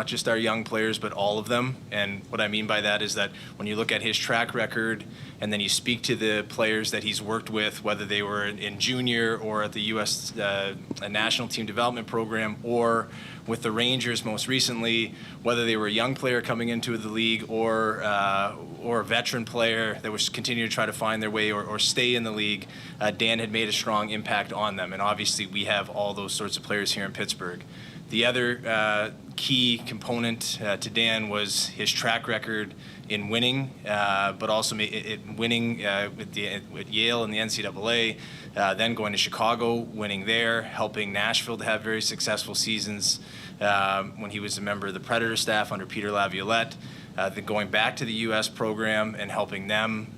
not just our young players, but all of them. And what I mean by that is that when you look at his track record and then you speak to the players that he's worked with, whether they were in junior or at the U.S. National Team Development Program or with the Rangers most recently, whether they were a young player coming into the league or a veteran player that was continuing to try to find their way or stay in the league, Dan had made a strong impact on them. And obviously we have all those sorts of players here in Pittsburgh. The other key component to Dan was his track record in winning, but also winning with Yale in the NCAA, then going to Chicago, winning there, helping Nashville to have very successful seasons when he was a member of the Predator staff under Peter Laviolette. Then going back to the U.S. program and helping them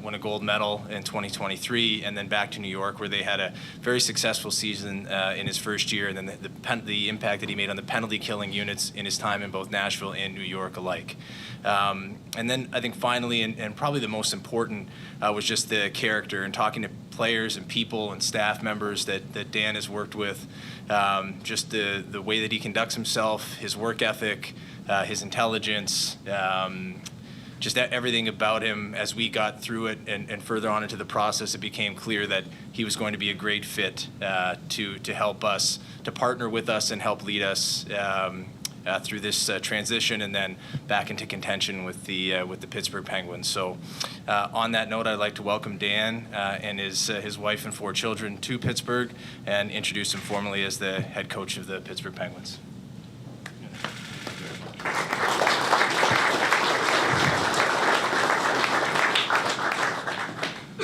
win a gold medal in 2023, and then back to New York where they had a very successful season in his first year, and then the impact that he made on the penalty killing units in his time in both Nashville and New York alike. And then I think finally, and probably the most important, was just the character and talking to players and people and staff members that Dan has worked with, just the way that he conducts himself, his work ethic, his intelligence, just everything about him. As we got through it and further on into the process, it became clear that he was going to be a great fit to help us, to partner with us and help lead us through this transition and then back into contention with the Pittsburgh Penguins. So on that note, I'd like to welcome Dan and his wife and 4 children to Pittsburgh and introduce him formally as the head coach of the Pittsburgh Penguins.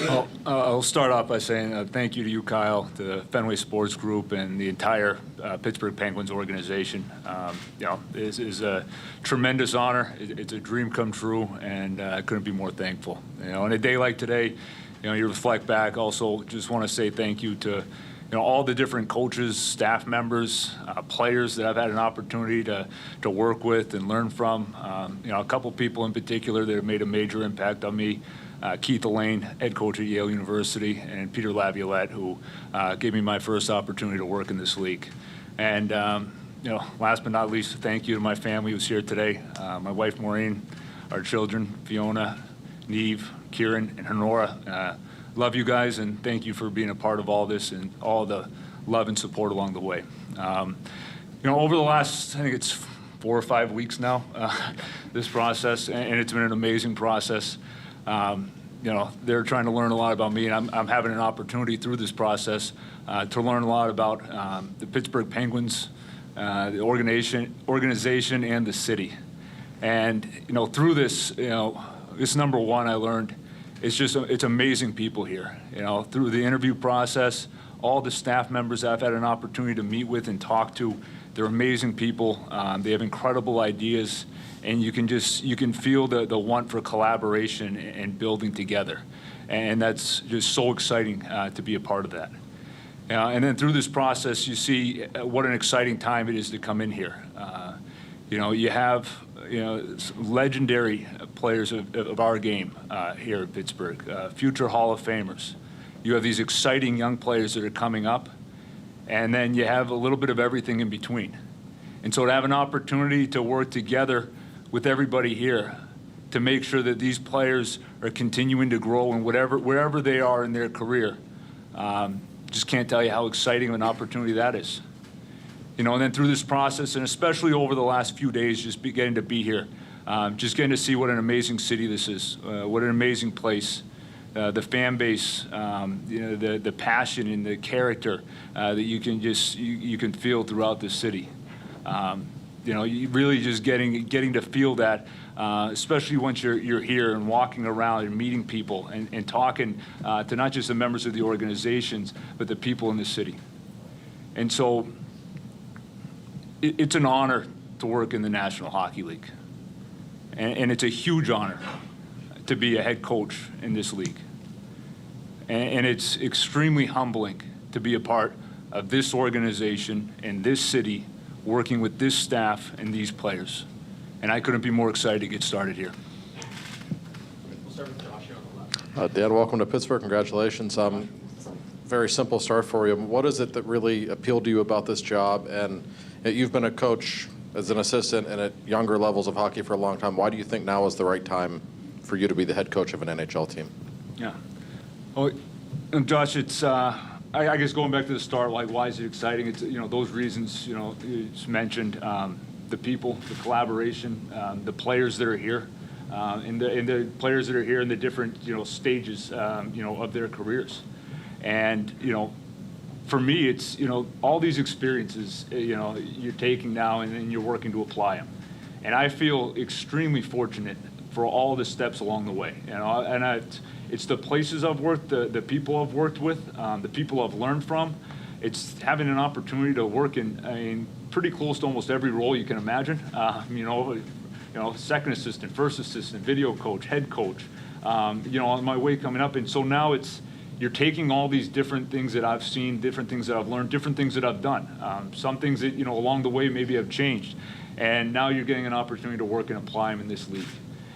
Well, I'll start off by saying thank you to you, Kyle, to the Fenway Sports Group, and the entire Pittsburgh Penguins organization. This is a tremendous honor. It's a dream come true, and I couldn't be more thankful. On a day like today, you reflect back. Also, just want to say thank you to all the different coaches, staff members, players that I've had an opportunity to work with and learn from. A couple people in particular that have made a major impact on me. Keith Elaine, head coach at Yale University, and Peter Laviolette, who gave me my first opportunity to work in this league. And last but not least, thank you to my family who's here today. My wife Maureen, our children Fiona, Neve, Kieran, and Honora. Love you guys, and thank you for being a part of all this and all the love and support along the way. Over the last, I think it's 4 or 5 weeks now, this process, and it's been an amazing process. They're trying to learn a lot about me, and I'm having an opportunity through this process to learn a lot about the Pittsburgh Penguins, the organization, and the city. And through this, this number one I learned. It's amazing people here. Through the interview process, all the staff members I've had an opportunity to meet with and talk to, they're amazing people. They have incredible ideas, and you can feel the want for collaboration and building together. And that's just so exciting to be a part of that. And then through this process, you see what an exciting time it is to come in here. You have legendary players of our game here in Pittsburgh, future Hall of Famers. You have these exciting young players that are coming up, and then you have a little bit of everything in between. And so to have an opportunity to work together with everybody here to make sure that these players are continuing to grow in wherever they are in their career, just can't tell you how exciting of an opportunity that is. And then through this process, and especially over the last few days, just getting to be here, just getting to see what an amazing city this is, what an amazing place, the fan base, the passion and the character that you can feel throughout the city. You really just getting to feel that, especially once you're here and walking around and meeting people and talking to not just the members of the organizations, but the people in the city. And so it's an honor to work in the National Hockey League. And it's a huge honor to be a head coach in this league. And it's extremely humbling to be a part of this organization in this city, working with this staff and these players. And I couldn't be more excited to get started here. We'll start with Josh here on the left. Dan, welcome to Pittsburgh. Congratulations. Very simple start for you. What is it that really appealed to you about this job? And you've been a coach as an assistant and at younger levels of hockey for a long time, why do you think now is the right time for you to be the head coach of an NHL team? Yeah. Well, Josh, it's I guess going back to the start, like why is it exciting? It's those reasons you just mentioned, the people, the collaboration, the players that are here, and the players that are here in the different stages of their careers, and for me it's all these experiences you're taking now and then you're working to apply them, and I feel extremely fortunate for all the steps along the way, it's the places I've worked, the people I've worked with, the people I've learned from. It's having an opportunity to work in pretty close to almost every role you can imagine. Second assistant, first assistant, video coach, head coach. On my way coming up, and so now you're taking all these different things that I've seen, different things that I've learned, different things that I've done. Some things that along the way maybe have changed, and now you're getting an opportunity to work and apply them in this league.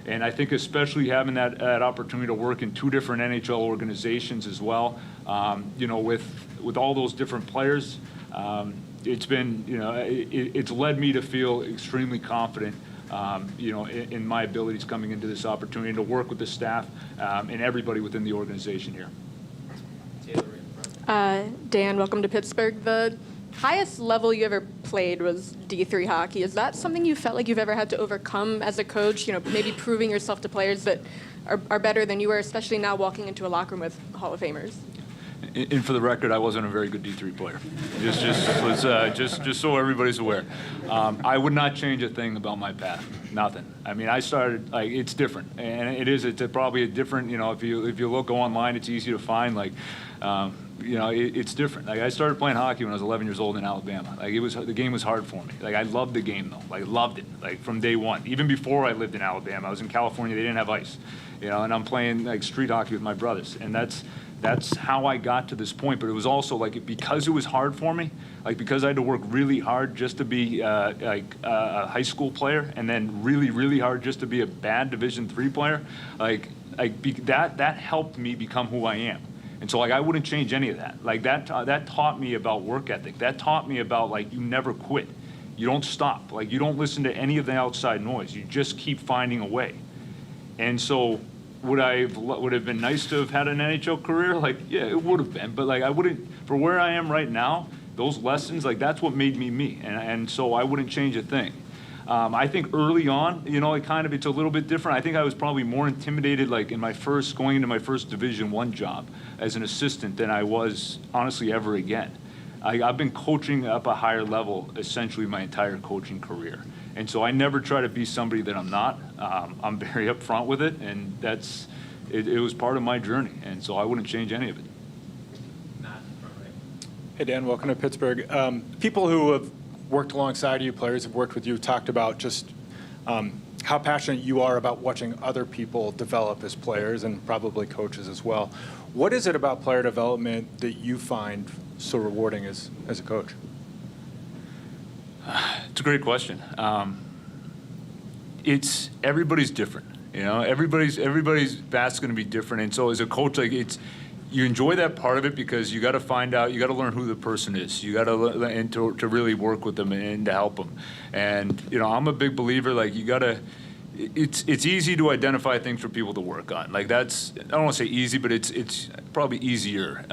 And I think especially having that opportunity to work in two different NHL organizations as well, with all those different players, it's been, it's led me to feel extremely confident, in my abilities coming into this opportunity to work with the staff and everybody within the organization here. Dan, welcome to Pittsburgh. The highest level you ever played was D3 hockey. Is that something you felt like you've ever had to overcome as a coach, maybe proving yourself to players that are better than you were, especially now walking into a locker room with Hall of Famers? And for the record, I wasn't a very good D3 player. Just so everybody's aware. I would not change a thing about my path. Nothing. I mean, I started it's different, and it's probably a different. If you look online, it's easy to find it's different. I started playing hockey when I was 11 years old in Alabama. The game was hard for me. I loved the game though. I loved it. From day one. Even before I lived in Alabama, I was in California. They didn't have ice. And I'm playing street hockey with my brothers, and that's how I got to this point. But it was also because it was hard for me, because I had to work really hard just to be a high school player, and then really, really hard just to be a bad Division III player. That helped me become who I am. And so I wouldn't change any of that. That taught me about work ethic. That taught me about you never quit. You don't stop. You don't listen to any of the outside noise. You just keep finding a way. And so would have been nice to have had an NHL career? Yeah, it would have been. But I wouldn't, for where I am right now, those lessons, that's what made me me. And so I wouldn't change a thing. I think early on, it's a little bit different. I think I was probably more intimidated, going into my first Division I job as an assistant than I was, honestly, ever again. I've been coaching up a higher level essentially my entire coaching career. And so I never try to be somebody that I'm not. I'm very upfront with it, and it was part of my journey. And so I wouldn't change any of it. Hey, Dan, welcome to Pittsburgh. People who have worked alongside you, players have worked with you, talked about just how passionate you are about watching other people develop as players and probably coaches as well. What is it about player development that you find so rewarding as a coach? It's a great question. Everybody's different. Everybody's path's going to be different, and so as a coach, you enjoy that part of it because you got to find out, you got to learn who the person is. You got to and to really work with them and to help them. And I'm a big believer. You got to. It's easy to identify things for people to work on. I don't want to say easy, but it's probably easier.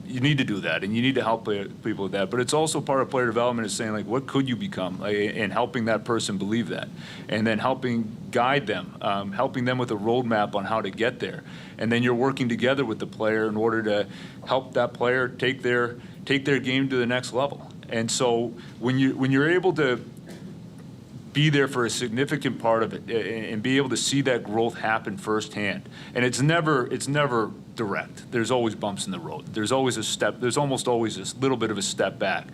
You need to do that, and you need to help people with that. But it's also part of player development is saying what could you become, and helping that person believe that, and then helping guide them, helping them with a roadmap on how to get there, and then you're working together with the player in order to help that player take their game to the next level. And so when you're able to be there for a significant part of it and be able to see that growth happen firsthand. And it's never direct. There's always bumps in the road. There's always a step. There's almost always a little bit of a step back.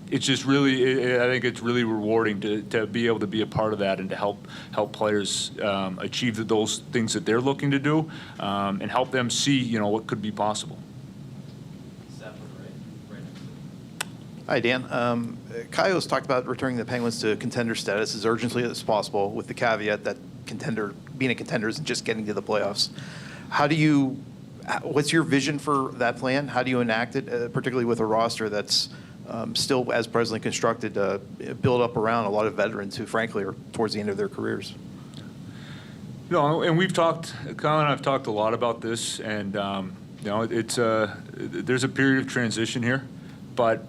It's just really, I think it's really rewarding to be able to be a part of that and to help players achieve those things that they're looking to do, and help them see, what could be possible. Hi, Dan. Coyote's talked about returning the Penguins to contender status as urgently as possible, with the caveat that being a contender isn't just getting to the playoffs. What's your vision for that plan? How do you enact it, particularly with a roster that's still, as presently constructed, build up around a lot of veterans who, frankly, are towards the end of their careers. No, and we've talked, Kyle and I have talked a lot about this, and it's there's a period of transition here, but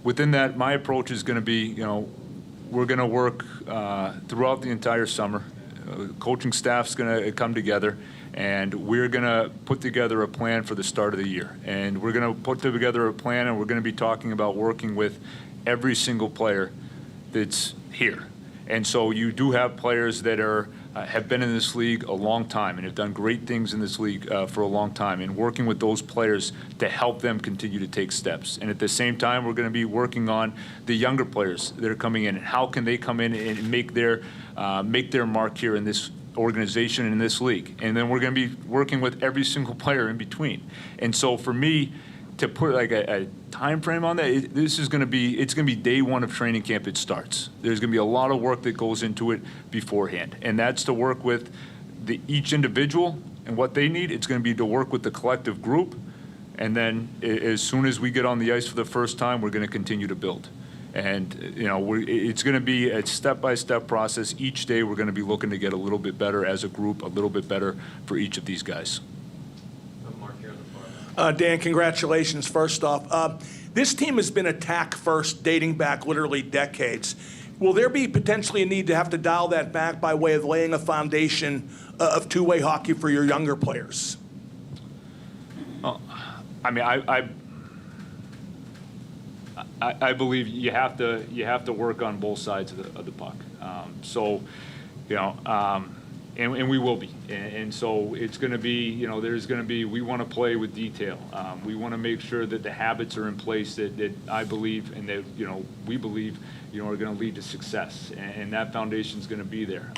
within that, my approach is going to be, we're going to work throughout the entire summer. Coaching staff's going to come together, and we're going to put together a plan for the start of the year. And we're going to put together a plan, and we're going to be talking about working with every single player that's here. And so you do have players that have been in this league a long time and have done great things in this league for a long time, and working with those players to help them continue to take steps. And at the same time, we're going to be working on the younger players that are coming in, and how can they come in and make their mark here in this organization and in this league. And then we're going to be working with every single player in between. And so for me, to put like a time frame on that, it's going to be day one of training camp. It starts. There's going to be a lot of work that goes into it beforehand, and that's to work with each individual and what they need. It's going to be to work with the collective group, and then as soon as we get on the ice for the first time, we're going to continue to build. And it's going to be a step-by-step process. Each day, we're going to be looking to get a little bit better as a group, a little bit better for each of these guys. Dan, congratulations, first off. This team has been attack first dating back literally decades. Will there be potentially a need to have to dial that back by way of laying a foundation of two-way hockey for your younger players? I mean, I believe you have to work on both sides of the puck. And we will be. And so it's going to be, there's going to be, we want to play with detail. We want to make sure that the habits are in place that I believe and that, we believe, are going to lead to success. And that foundation is going to be there.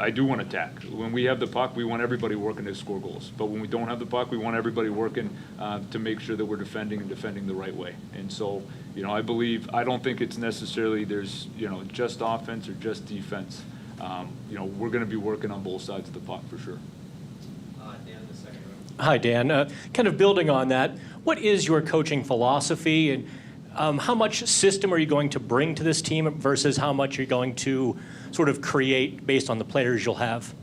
I do want to attack. When we have the puck, we want everybody working to score goals. But when we don't have the puck, we want everybody working to make sure that we're defending the right way. And so, I don't think it's necessarily there's, just offense or just defense. We're going to be working on both sides of the puck for sure. Dan, the second row. Hi, Dan. Kind of building on that, what is your coaching philosophy, and how much system are you going to bring to this team versus how much you're going to sort of create based on the players you'll have?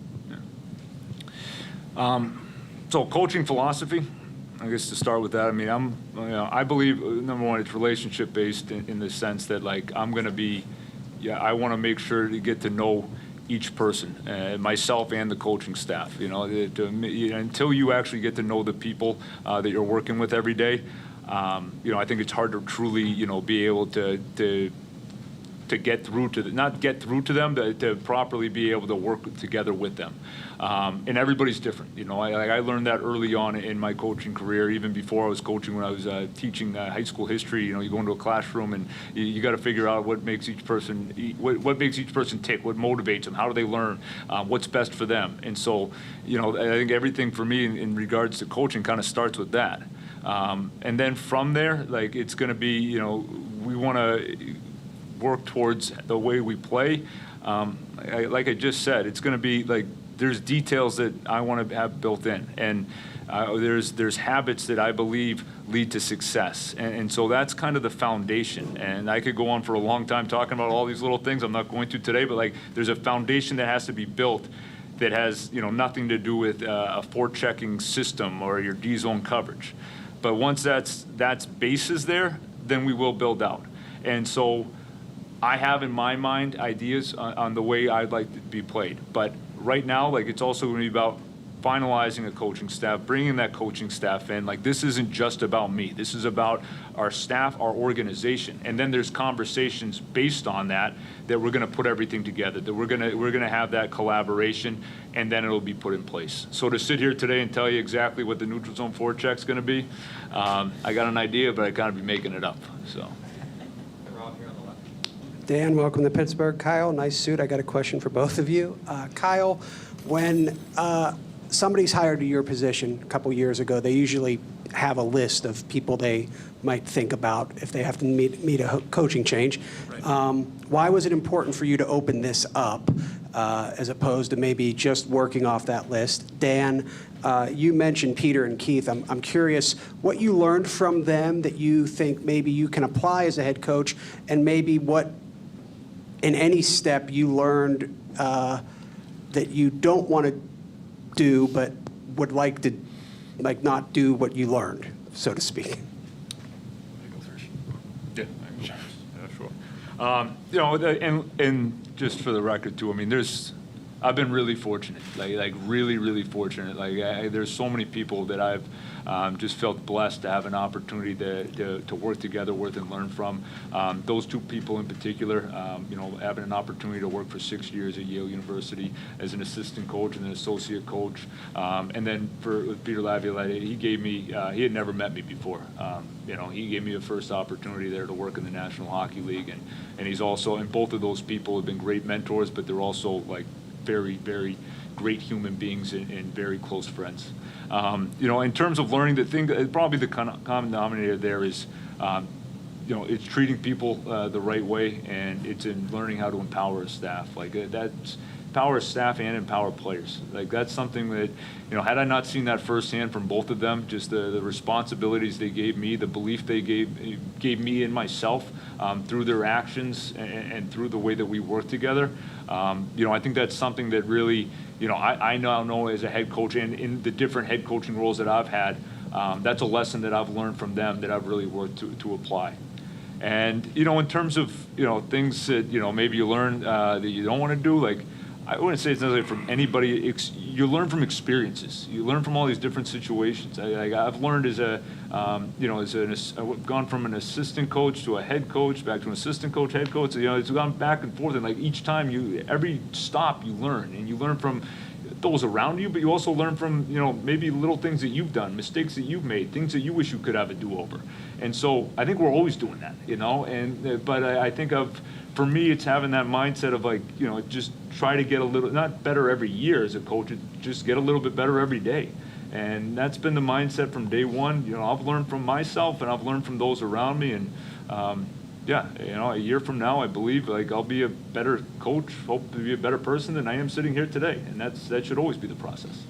So coaching philosophy, I guess to start with that, I mean, I believe, number one, it's relationship based in the sense that I want to make sure to get to know each person, myself and the coaching staff. Until you actually get to know the people that you're working with every day, I think it's hard to truly, be able to get through to not get through to them, but to properly be able to work together with them. And everybody's different. I learned that early on in my coaching career, even before I was coaching when I was teaching high school history. You go into a classroom and you got to figure out what makes each person what makes each person tick, what motivates them, how do they learn, what's best for them. And so, I think everything for me in regards to coaching kind of starts with that. And then from there, it's going to be, we want to work towards the way we play. Like I just said, it's going to be there's details that I want to have built in, and there's habits that I believe lead to success, and so that's kind of the foundation. And I could go on for a long time talking about all these little things. I'm not going to today, but there's a foundation that has to be built that has nothing to do with a forechecking system or your D-zone coverage. But once that's bases there, then we will build out. And so I have in my mind ideas on the way I'd like to be played. But right now, it's also going to be about finalizing a coaching staff, bringing that coaching staff in. This isn't just about me. This is about our staff, our organization. And then there's conversations based on that we're going to put everything together, that we're going to have that collaboration, and then it'll be put in place. So to sit here today and tell you exactly what the neutral zone forecheck's going to be, I got an idea, but I got to be making it up. So. Dan, welcome to Pittsburgh. Kyle, nice suit. I got a question for both of you. Kyle, when somebody's hired to your position a couple years ago, they usually have a list of people they might think about if they have to meet a coaching change. Right. Why was it important for you to open this up as opposed to maybe just working off that list? Dan, you mentioned Peter and Keith. I'm curious what you learned from them that you think maybe you can apply as a head coach, and maybe what in any step you learned that you don't want to do but would like to not do what you learned, so to speak. Yeah, sure. You know, and just for the record too, I mean, I've been really fortunate, like really fortunate. There's so many people that I've just felt blessed to have an opportunity to work together with and learn from. Those two people in particular, you know, having an opportunity to work for 6 years at Yale University as an assistant coach and an associate coach, and then with Peter Laviolette, he had never met me before. You know, he gave me a first opportunity there to work in the National Hockey League, and he's also, and both of those people have been great mentors, but they're also like very, very great human beings and very close friends. You know, in terms of learning, probably the common denominator there is, you know, it's treating people the right way, and it's in learning how to empower a staff. That's empower staff and empower players. That's something that, you know, had I not seen that firsthand from both of them, just the responsibilities they gave me, the belief they gave me and myself through their actions and through the way that we work together, you know, I think that's something that really, you know, I now know as a head coach and in the different head coaching roles that I've had, that's a lesson that I've learned from them that I've really worked to apply. And, you know, in terms of, you know, things that, you know, maybe you learn that you don't want to do, I wouldn't say it's necessarily from anybody. You learn from experiences. You learn from all these different situations. I've learned as a, you know, I've gone from an assistant coach to a head coach, back to an assistant coach, head coach. You know, it's gone back and forth. And each time every stop you learn, and you learn from those around you, but you also learn from, you know, maybe little things that you've done, mistakes that you've made, things that you wish you could have a do-over. And so I think we're always doing that, you know. But I think for me, it's having that mindset of you know, just try to get a little, not better every year as a coach, just get a little bit better every day. And that's been the mindset from day one. You know, I've learned from myself and I've learned from those around me. And yeah, you know, a year from now, I believe I'll be a better coach, hope to be a better person than I am sitting here today. And that should always be the process.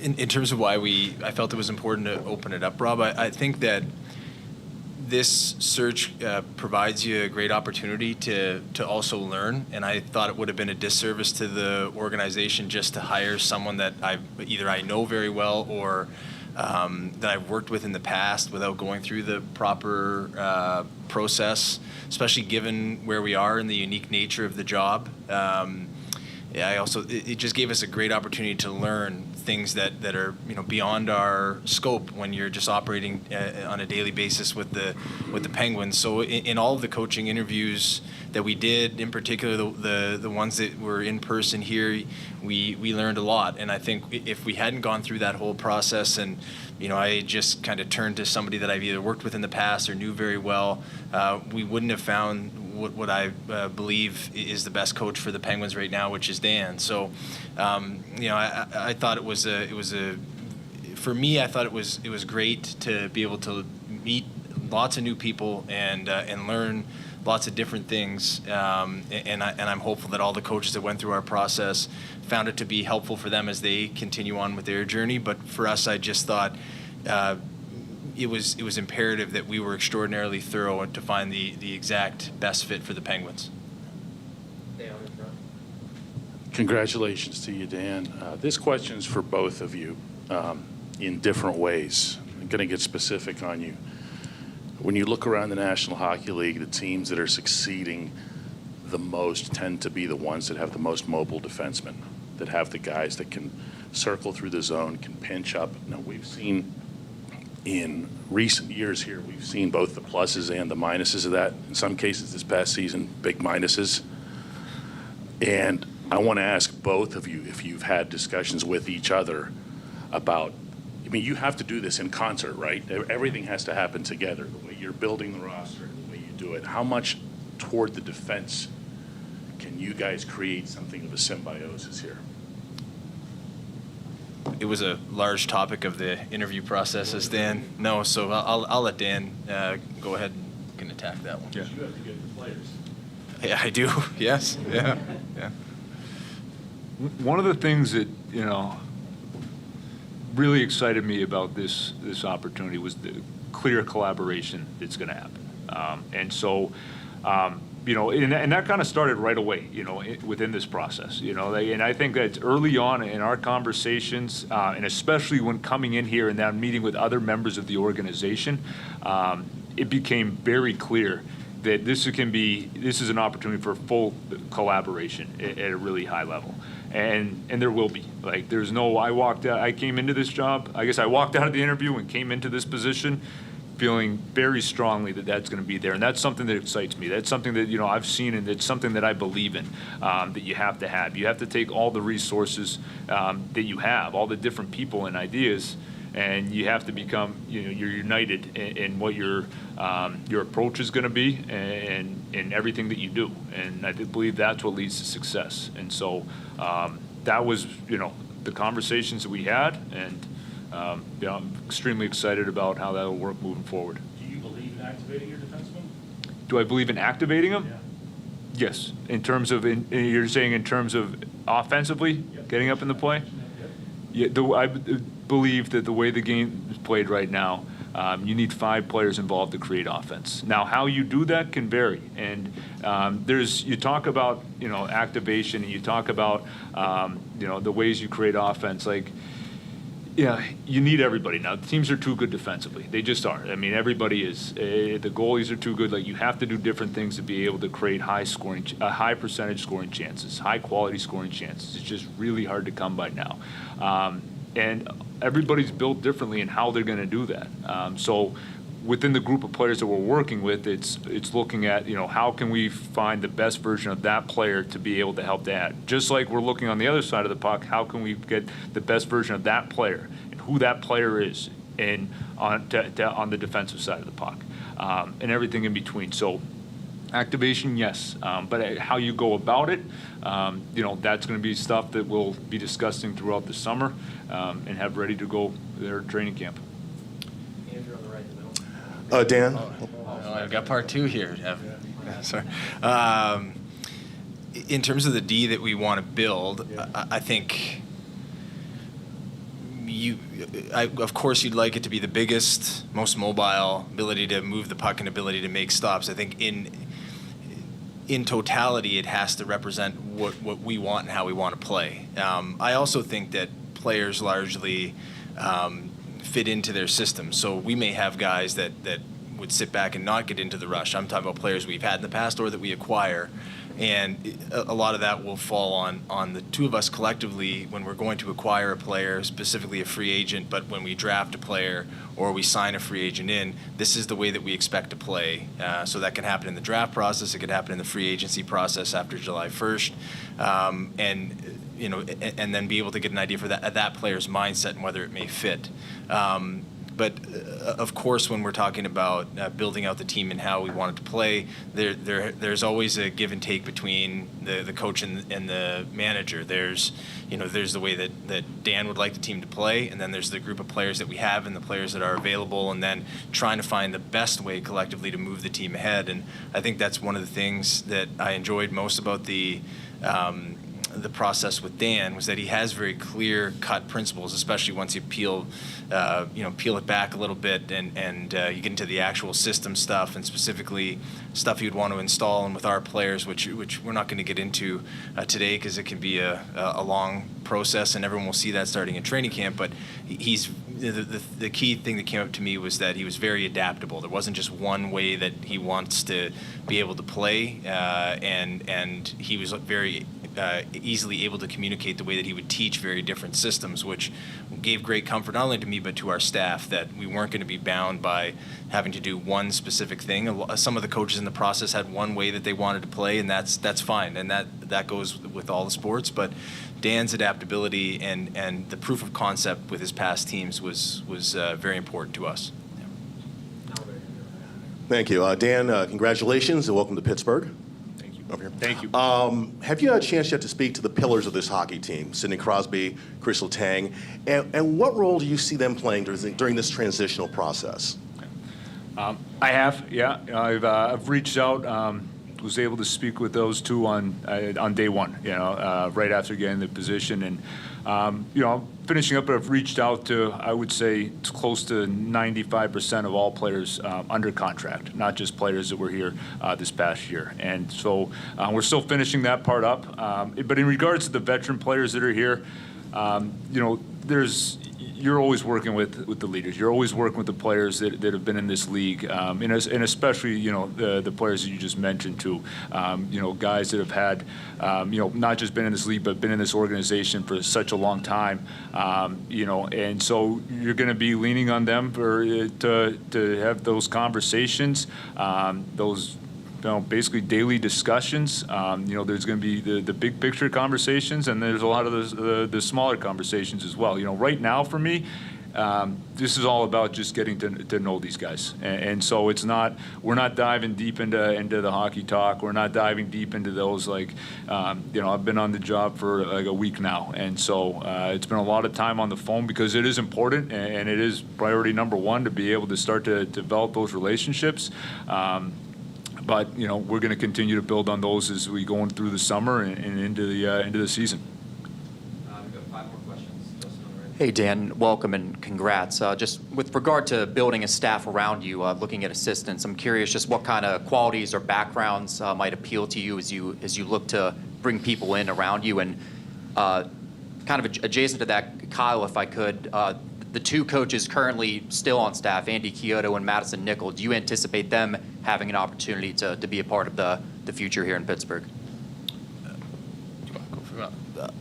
In terms of why I felt it was important to open it up, Rob, I think that this search provides you a great opportunity to also learn, and I thought it would have been a disservice to the organization just to hire someone that I know very well or that I've worked with in the past without going through the proper process, especially given where we are and the unique nature of the job. It just gave us a great opportunity to learn things that are, you know, beyond our scope when you're just operating on a daily basis with the Penguins. So in all of the coaching interviews that we did, in particular the ones that were in person here, we learned a lot. And I think if we hadn't gone through that whole process and, you know, I just kind of turned to somebody that I've either worked with in the past or knew very well, we wouldn't have found what I believe is the best coach for the Penguins right now, which is Dan. So, you know, I thought it was for me, I thought it was great to be able to meet lots of new people and learn lots of different things. And I'm hopeful that all the coaches that went through our process found it to be helpful for them as they continue on with their journey. But for us, I just thought it was imperative that we were extraordinarily thorough to find the exact best fit for the Penguins. Congratulations to you, Dan. This question is for both of you in different ways. I'm going to get specific on you. When you look around the National Hockey League, the teams that are succeeding the most tend to be the ones that have the most mobile defensemen, that have the guys that can circle through the zone, can pinch up. Now, we've seen in recent years here, we've seen both the pluses and the minuses of that. In some cases this past season, big minuses. And I want to ask both of you if you've had discussions with each other about, I mean, you have to do this in concert, right? Everything has to happen together, the way you're building the roster, the way you do it. How much toward the defense can you guys create something of a symbiosis here? it was a large topic of the interview process, as Dan knows. So I'll let Dan go ahead and can attack that one. Yeah. You have to get the players. Yeah, I do. Yes. Yeah. Yeah. One of the things that, really excited me about this opportunity was the clear collaboration that's going to happen. And so, and that kind of started right away, within this process, and I think that early on in our conversations, and especially when coming in here and then meeting with other members of the organization, it became very clear that this is an opportunity for full collaboration at a really high level. And there will be. Like, there's no, I came into this job, I guess I walked out of the interview and came into this position feeling very strongly that that's going to be there. And that's something that excites me. That's something that, I've seen, and it's something that I believe in, that you have to have. You have to take all the resources that you have, all the different people and ideas, and you have to become, you're united in what your approach is going to be and in everything that you do. And I believe that's what leads to success. And so that was, the conversations that we had, and I'm extremely excited about how that will work moving forward. Do you believe in activating your defensemen? Do I believe in activating them? Yeah. Yes. In terms of, you're saying in terms of offensively, getting up in the play? Yeah, I believe that the way the game is played right now, you need 5 players involved to create offense. Now, how you do that can vary. And you talk about, activation, and you talk about, the ways you create offense. Like, yeah, you need everybody. Now, the teams are too good defensively. They just are. I mean, everybody is. The goalies are too good. Like, you have to do different things to be able to create high percentage scoring chances, high quality scoring chances. It's just really hard to come by now. And everybody's built differently in how they're going to do that. So within the group of players that we're working with, it's looking at, how can we find the best version of that player to be able to help that. Just like we're looking on the other side of the puck, how can we get the best version of that player and who that player is on the defensive side of the puck, and everything in between. So activation, yes, but how you go about it, that's going to be stuff that we'll be discussing throughout the summer and have ready to go their training camp. Andrew on the right in the middle. Dan? I've got part 2 here. Sorry. In terms of the D that we want to build, I think of course, you'd like it to be the biggest, most mobile, ability to move the puck and ability to make stops. I think in totality, it has to represent what we want and how we want to play. I also think that players largely fit into their system. So we may have guys that would sit back and not get into the rush. I'm talking about players we've had in the past or that we acquire. And a lot of that will fall on the two of us collectively when we're going to acquire a player, specifically a free agent, but when we draft a player or we sign a free agent in, this is the way that we expect to play. So that can happen in the draft process. It could happen in the free agency process after July 1st. And then be able to get an idea for that player's mindset and whether it may fit. But of course, when we're talking about building out the team and how we want it to play, there's always a give and take between the coach and the manager. There's the way that Dan would like the team to play, and then there's the group of players that we have and the players that are available, and then trying to find the best way collectively to move the team ahead. And I think that's one of the things that I enjoyed most about the process with Dan, was that he has very clear-cut principles, especially once you peel it back a little bit and you get into the actual system stuff, and specifically stuff you'd want to install and with our players, which we're not going to get into today because it can be a long process and everyone will see that starting in training camp. But he's the key thing that came up to me was that he was very adaptable. There wasn't just one way that he wants to be able to play, and he was very easily able to communicate the way that he would teach very different systems, which gave great comfort not only to me but to our staff, that we weren't going to be bound by having to do one specific thing. Some of the coaches in the process had one way that they wanted to play, and that's fine, and that goes with all the sports. But Dan's adaptability and the proof of concept with his past teams was very important to us. Thank you. Dan, congratulations and welcome to Pittsburgh. Thank you. over here. Thank you. Have you had a chance yet to speak to the pillars of this hockey team, Sidney Crosby, Chris Letang, and what role do you see them playing during this transitional process? I have, yeah. I've reached out, was able to speak with those two on day one, right after getting the position. And, finishing up, I've reached out to, I would say, it's close to 95% of all players under contract, not just players that were here this past year. And so we're still finishing that part up. But in regards to the veteran players that are here, you're always working with the leaders. You're always working with the players that have been in this league, and especially the players that you just mentioned too. Guys that have had not just been in this league but been in this organization for such a long time. And so you're going to be leaning on them to have those conversations, those. Basically daily discussions. There's going to be the big picture conversations, and there's a lot of the smaller conversations as well. Right now for me, this is all about just getting to know these guys, and so we're not diving deep into the hockey talk. We're not diving deep into those I've been on the job for like a week now, and so it's been a lot of time on the phone because it is important and it is priority number one to be able to start to develop those relationships. But we're going to continue to build on those as we go through the summer and into the season. We've got 5 more questions. Hey Dan, welcome and congrats. Just with regard to building a staff around you, looking at assistants, I'm curious just what kind of qualities or backgrounds might appeal to you as you look to bring people in around you, and kind of adjacent to that, Kyle, if I could. The 2 coaches currently still on staff, Andy Chiodo and Madison Nickel, do you anticipate them having an opportunity to be a part of the future here in Pittsburgh?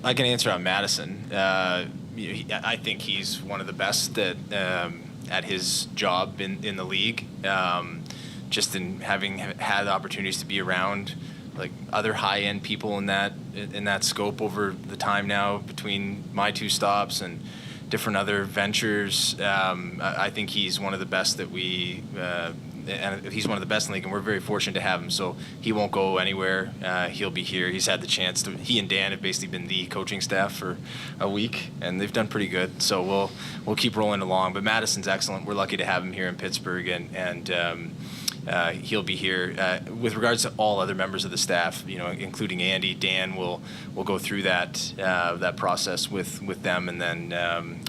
I can answer on Madison. I think he's one of the best at his job in the league. Just in having had opportunities to be around like other high-end people in that scope over the time now between my 2 stops and different other ventures. I think he's one of the best that and he's one of the best in the league, and we're very fortunate to have him. So he won't go anywhere. He'll be here. He's had the chance to. He and Dan have basically been the coaching staff for a week, and they've done pretty good. So we'll keep rolling along. But Madison's excellent. We're lucky to have him here in Pittsburgh, and he'll be here. With regards to all other members of the staff, including Andy, Dan will go through that process with them, and then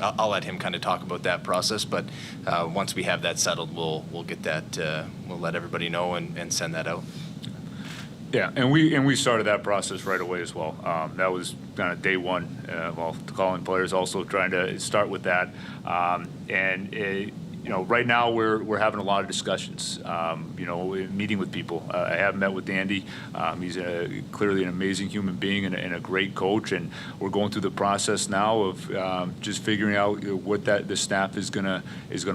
I'll let him kind of talk about that process. But once we have that settled, we'll get that. We'll let everybody know and send that out. Yeah, and we started that process right away as well. That was kind of day one. Calling players, also trying to start with that, right now we're having a lot of discussions, meeting with people. I have met with Andy. He's clearly an amazing human being and a great coach, and we're going through the process now of just figuring out what the staff is gonna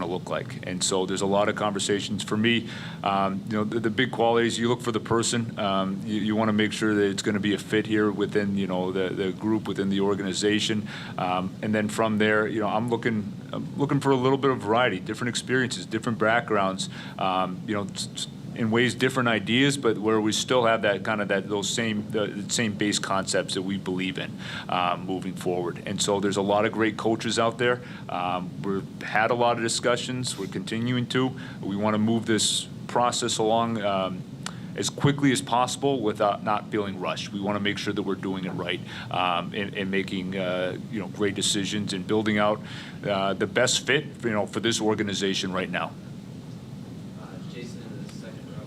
look like. And so there's a lot of conversations. For me, the big qualities, you look for the person. You want to make sure that it's going to be a fit here within the group, within the organization, and then from there, I'm looking for a little bit of variety, different experiences, different backgrounds, in ways different ideas, but where we still have that kind of the same base concepts that we believe in moving forward. And so there's a lot of great coaches out there. We've had a lot of discussions. We're continuing to. We want to move this process along as quickly as possible without not feeling rushed. We want to make sure that we're doing it right, and making great decisions and building out the best fit for this organization right now. Jason in the second row.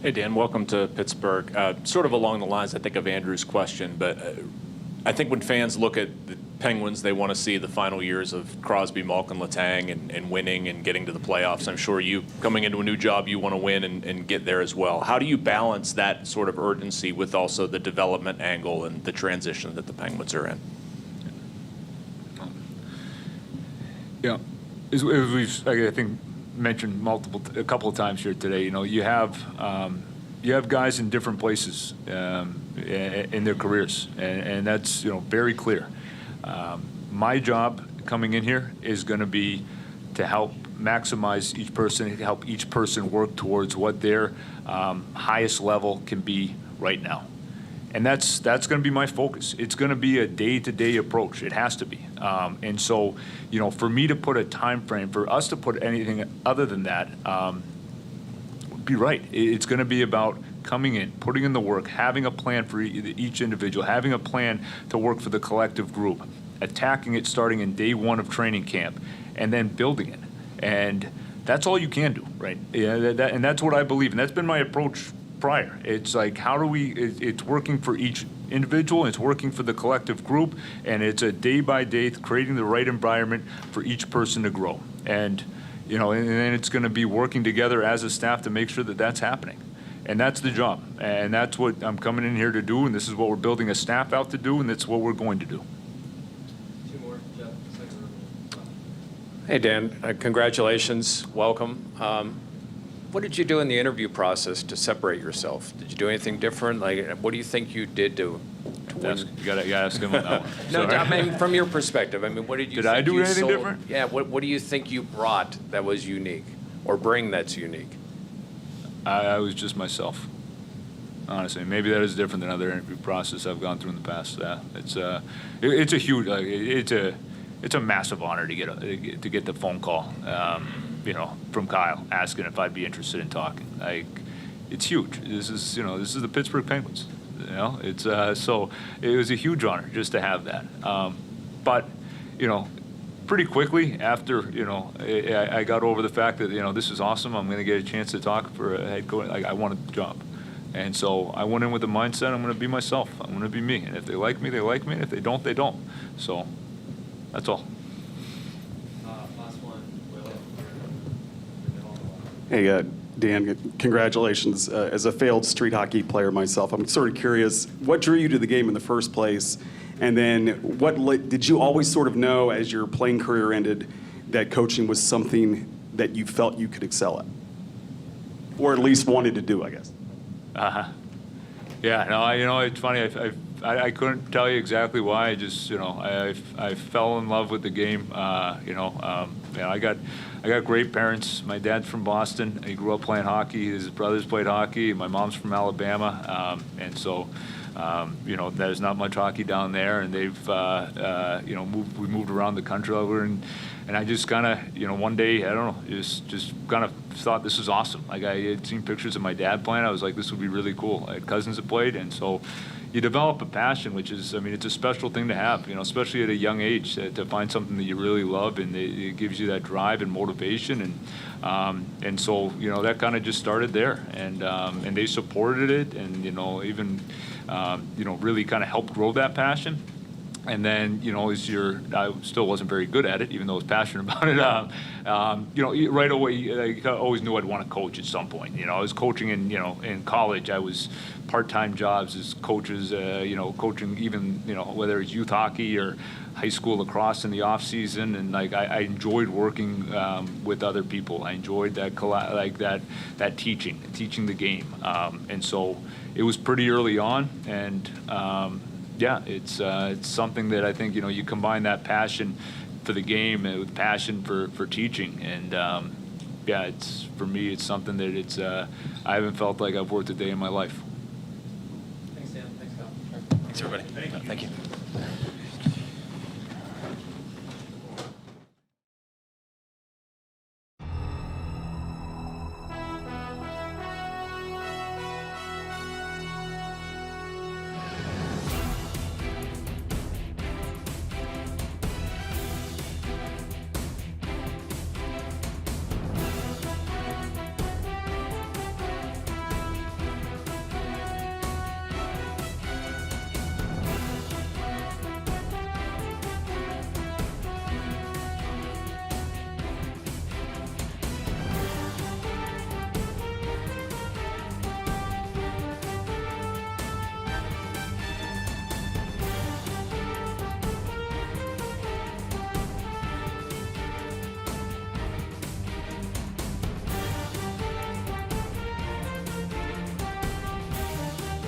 Hey, Dan, welcome to Pittsburgh. Sort of along the lines, I think, of Andrew's question, but I think when fans look at the Penguins, they want to see the final years of Crosby, Malkin, Letang, and winning and getting to the playoffs. I'm sure you, coming into a new job, you want to win and get there as well. How do you balance that sort of urgency with also the development angle and the transition that the Penguins are in? Yeah, as we've, I think, mentioned a couple of times here today, you have guys in different places in their careers, and that's very clear. My job coming in here is going to be to help maximize each person, help each person work towards what their highest level can be right now. And that's going to be my focus. It's going to be a day-to-day approach. It has to be. And so, for me to put a time frame, for us to put anything other than that, would be right. It's going to be about coming in, putting in the work, having a plan for each individual, having a plan to work for the collective group, attacking it starting in day one of training camp, and then building it. And that's all you can do, right? Yeah, and that's what I believe, and that's been my approach prior. It's like, how do we, it's working for each individual, it's working for the collective group, and it's a day-by-day creating the right environment for each person to grow. And, and then it's going to be working together as a staff to make sure that that's happening. And that's the job. And that's what I'm coming in here to do, and this is what we're building a staff out to do, and that's what we're going to do. Two more, Jeff, second row. Hey, Dan, congratulations, welcome. What did you do in the interview process to separate yourself? Did you do anything different? Like, what do you think you did to win? You gotta ask him on that one. No, I mean, from your perspective, I mean, what did you? Did I do anything sold? different? Yeah. What do you think you brought that was unique, or bring that's unique? I was just myself. Honestly, maybe that is different than other interview process I've gone through in the past. It's a huge, it's a massive honor to get the phone call. From Kyle asking if I'd be interested in talking. It's huge. This is the Pittsburgh Penguins. It's so it was a huge honor just to have that. But pretty quickly after I got over the fact that this is awesome. I'm going to get a chance to talk for a head coach. I wanted the job, and so I went in with the mindset I'm going to be myself. I'm going to be me, and if they like me, they like me, and if they don't, they don't. So that's all. Hey, Dan, congratulations. As a failed street hockey player myself, I'm sort of curious, what drew you to the game in the first place? And then did you always sort of know as your playing career ended that coaching was something that you felt you could excel at? Or at least wanted to do, I guess? Yeah, no, it's funny. I couldn't tell you exactly why. I just, I fell in love with the game. I got great parents. My dad's from Boston. He grew up playing hockey. His brothers played hockey. My mom's from Alabama, and so there's not much hockey down there. And they've we moved around the country over, and I just kind of one day, I don't know, just kind of thought this was awesome. Like, I had seen pictures of my dad playing. I was like, this would be really cool. I had cousins that played, and so you develop a passion, which is, it's a special thing to have, especially at a young age, to find something that you really love, and it gives you that drive and motivation, and so that kind of just started there, and they supported it, and even really kind of helped grow that passion. And then, I still wasn't very good at it, even though I was passionate about it. Right away, I always knew I'd want to coach at some point. I was coaching in college. I was part-time jobs as coaches, coaching even, whether it's youth hockey or high school lacrosse in the off season. And I enjoyed working with other people. I enjoyed that that teaching the game. And so it was pretty early on, and yeah, it's something that I think you combine that passion for the game with passion for teaching, and it's for me, it's something that I haven't felt like I've worked a day in my life. Thanks, Dan. Thanks, Kyle. Thanks, everybody. Thank you.